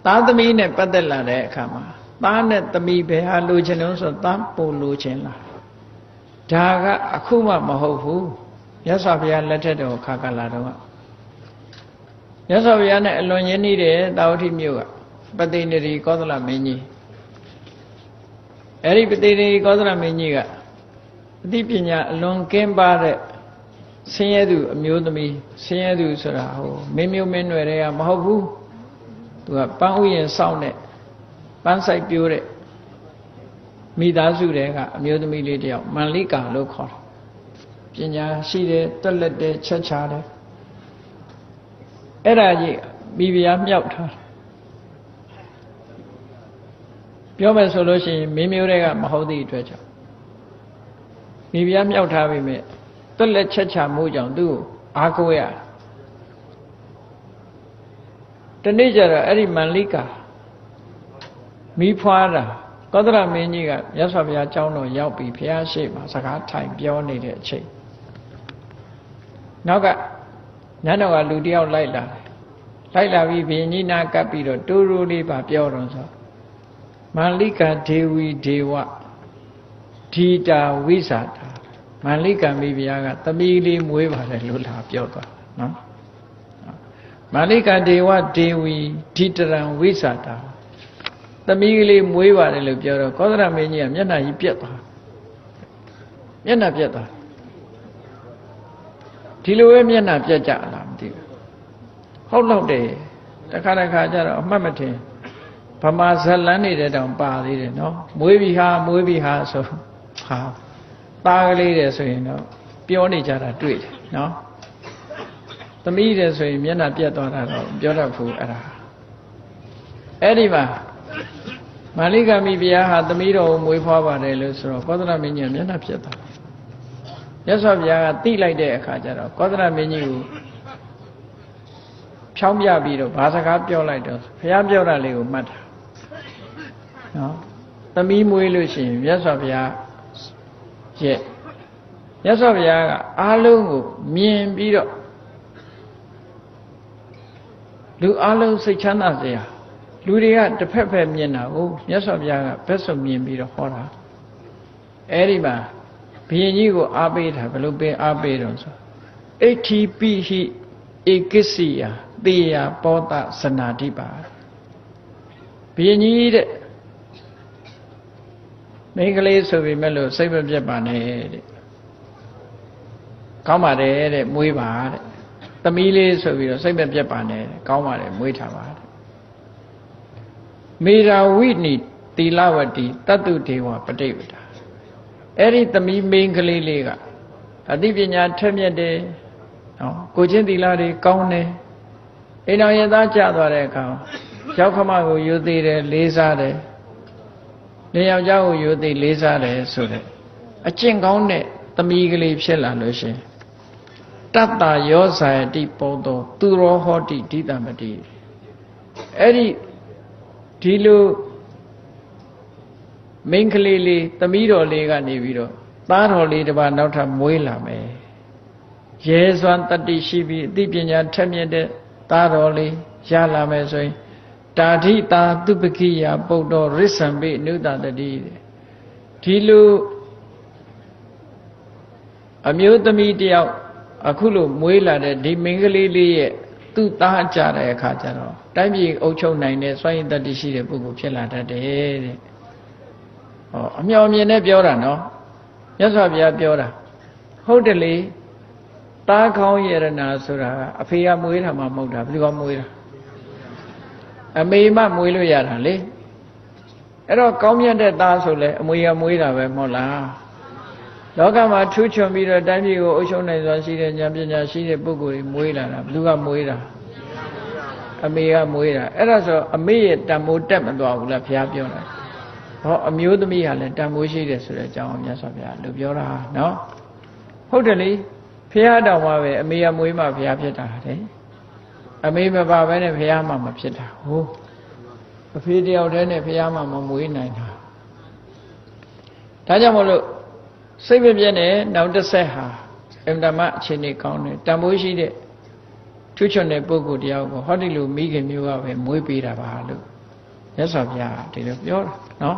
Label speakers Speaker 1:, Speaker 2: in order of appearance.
Speaker 1: သားသမီးနဲ့ပတ်သက်လာတဲ့အခါမှာသားနဲ့သမီးဘယ်ဟာလိုချင်လို့ဆိုသားပို့လိုချင်လာဒါကအခုမှမဟုတ်ဘူးမြတ်စွာဘုရားလက်ထက်တော်ခါကလာတော့မြတ်စွာဘုရားနဲ့အလွန်ရင်းနှီးတဲ့တာဝတိမြို့ကပတိနေရီကောသလမင်းကြီးအဲ့ဒီပတိနေရီကောသလမင်းကြီးကအသိပညာအလွန်ကင်းပါတဲ့ဆင်းရဲသူအမျိုးသမီးဆင်းရဲသူဆိုတာဟိုမင်းမျိုးမင်းနွယ်တွေကမဟုတ်ဘူးသူကပန်းဥယျာဉ်စောင့်တဲ့ပန်းဆိုင်ပြိုးတဲ့မိသားစုတွေကအမျိုးသမီးလေးတယောက်မန္လိကာလို့ခေါ်တယ်ပညာရှိတယ်တက်လက်တယ်ချက်ချတယ်အဲ့ဒါကြီးမိဖုရားမြောက်ထားပြောမယ်ဆိုလို့ရှိရင်မင်းမျိုးတွေကမဟုတ်သည့်အတွက်ကြောင့်မိဖုရားမြောက်ထားပြီမဲ့တက်လက်ချက်ချမှုကြောင့်သူ့ကိုအားကိုးရတနေ့ကျတော့အဲ့ဒီမန္လိကာမိဖွားတာကောသလမင်းကြီးကမြတ်စွာဘုရားကျောင်းတော်ရောက်ပြီးဘုရားရှိခိုးစကားထိုင်ပြောနေတဲ့အချိန်နောက်ကနန်းတော်ကလူတယောက်လိုက်လာပြီးဘုရင်ကြီးနာကပ်ပြီးတော့တိုးတိုးလေးပါပြောတော့ဆိုမန္လိကာဒေဝီဒေဝဒီတာဝိဇာတာမန္လိကာမိဖုရားကသမီးလေးမွေးပါတယ်လို့လာပြောသွားနော်မန္လိကာဒေဝဒေဝီဒီတရံဝိဇာတာသမီးကလေးမွေးပါတယ်လို့ပြောတော့ကောသလမင်းကြီးကမျက်နှာကြီးပြက်သွားမျက်နှာပြက်သွားဒီလိုပဲမျက်နှာပြက်ကြလားမသိဘူးဟုတ်တော့တယ်တခါကျတော့အမှတ်မထင်ဗမာဇလန်းနေတဲ့တောင်ပါသေးတယ်နော်မွေးပြီဟာဆိုဟာသားကလေးတယ်ဆိုရင်တော့ပြောနေကြတာတွေ့တယ်နော်သမီးတယ်ဆိုရင်မျက်နှာပြက်သွားတာတော့ပြောတတ်ဘူးအဲ့ဒီမှာမန္လိကာမိဘုရားဟာသမီးတော်ကိုမွေးဖွားပါတယ်လို့ဆိုတော့ကောသလမင်းကြီးကမျက်နှာပြက်သွားမြတ်စွာဘုရားကသိလိုက်တဲ့အခါကျတော့ကောသလမင်းကြီးကိုဖြောင်းပြပြီးတော့ဘာစကားပြောလိုက်တော့ဘုရားပြောတာလေးကိုမှတ်တာနော်သမီးမွေးလို့ရှိရင်မြတ်စွာဘုရားရဲ့မြတ်စွာဘုရားကအားလုံးကိုမြင်ပြီးတော့လူအားလုံးစိတ်ချမ်းသာစေရလူတွေကတစ်ဖက်ဖက်မြင်တာကိုမြတ်စွာဘုရားကဘက်စုံမြင်ပြီးတော့ဟောတာအဲ့ဒီမှာဘုရင်ကြီးကိုအားပေးတာဘယ်လိုပေးအားပေးတော့ဆိုအဋ္ဌိပိဟိဧကိစီယသေယပောတသနာတိပါဘုရင်ကြီးတဲ့မိန်းကလေးဆိုပေမဲ့လို့စိတ်မပြတ်ပါနဲ့တဲ့ကောင်းပါတယ်တဲ့မွေးပါတဲ့သမီးလေးဆိုပြီးတော့စိတ်မပြတ်ပါနဲ့ကောင်းပါတယ်မွေးထားပါတဲ့မေရာဝိနိသီလဝတိတတ္တုဒေဝပဋိပဒါအဲ့ဒီသမီးမိန်းကလေးလေးကအသိပညာထက်မြက်တယ်နော်ကိုချင်းသီလတွေကောင်းတယ်အိမ်တော်ရသားကြသွားတဲ့အခါရောက်ခမကိုယူသေးတယ်လေးစားတယ်နေယောက်ျားကိုယူသေးလေးစားတယ်ဆိုတဲ့အကျင့်ကောင်းတဲ့သမီးကလေးဖြစ်လာလို့ရှင်တတ္တယောဇာယတိပောတောသူရောဟောတိဒိတမတိအဲ့ဒီလိုမိန်းကလေးလေးသမီးတော်လေးကနေပြီးတော့သားတော်လေးတစ်ပါးနောက်ထပ်မွေးလာမယ်ရဲစွမ်းတတ္တိရှိပြီးအသိပညာထက်မြက်တဲ့သားတော်လေးရလာမယ်ဆိုရင်တာဓိတာသူပကိယပုဒ္ဒောရစ္ဆံပိနုတတတိဒီလိုအမျိုးသမီးတယောက်အခုလိုမွေးလာတဲ့ဒီမိန်းကလေးလေးရဲ့သူ့သားကြတဲ့အခါကျတော့တိုင်းပြည်အုပ်ချုပ်နိုင်တဲ့စွမ်းရည်တတ္တိရှိတဲ့ပုဂ္ဂိုလ်ဖြစ်လာတတ်တယ်တဲ့ဟောအမြော်အမြင်နဲ့ပြောတာနော်မြတ်စွာဘုရားပြောတာဟုတ်တယ်လေသားကောင်းယရနာဆိုတာအဖေကမွေးတာမှမဟုတ်တာဘယ်သူကမွေးတာအမေမှမွေးလို့ရတာလေအဲ့တော့ကောင်းမြတ်တဲ့သားဆိုလဲအမွေကမွေးတာပဲမဟုတ်လားလောကမှာထူးချွန်ပြီးတော့တိုင်းပြည်ကိုအုပ်ချုပ်နိုင်စွာရှိတဲ့ဉာဏ်ပညာရှိတဲ့ပုဂ္ဂိုလ်တွေမွေးလာတာဘယ်သူကမွေးတာအမေကမွေးတာအဲ့ဒါဆိုအမေရဲ့တန်ဖိုးတက်မသွားဘူးလားဘုရားပြောတာဟောအမျိုးသမီးကလည်းတန်ဖိုးရှိတယ်ဆိုတဲ့အကြောင်းမြတ်စွာဘုရားလို့ပြောတာနော်ဟုတ်တယ်လေဘုရားတော်မှာပဲအမေကမွေးမှဘုရားဖြစ်တာတဲ့အမေမပါဘဲနဲ့ဘုရားမှမဖြစ်တာဟုတ်အဖေတယောက်တည်းနဲ့ဘုရားမှမမွေးနိုင်တာဒါကြောင့်မလို့စိတ်မပြည့်နဲ့နောက်တစ်ဆက်ဟာအင်တမအခြေအနေကောင်းတယ်တန်ဖိုးရှိတဲ့ထ ချွတ်ချွတ်တဲ့ပုဂ္ဂိုလ်တယောက်ကိုဟောဒီလိုမိခင်မျိုးကပဲမွေးပေးတာပါလို့မြတ်စွာဘုရားဒီလိုပြောတာနော်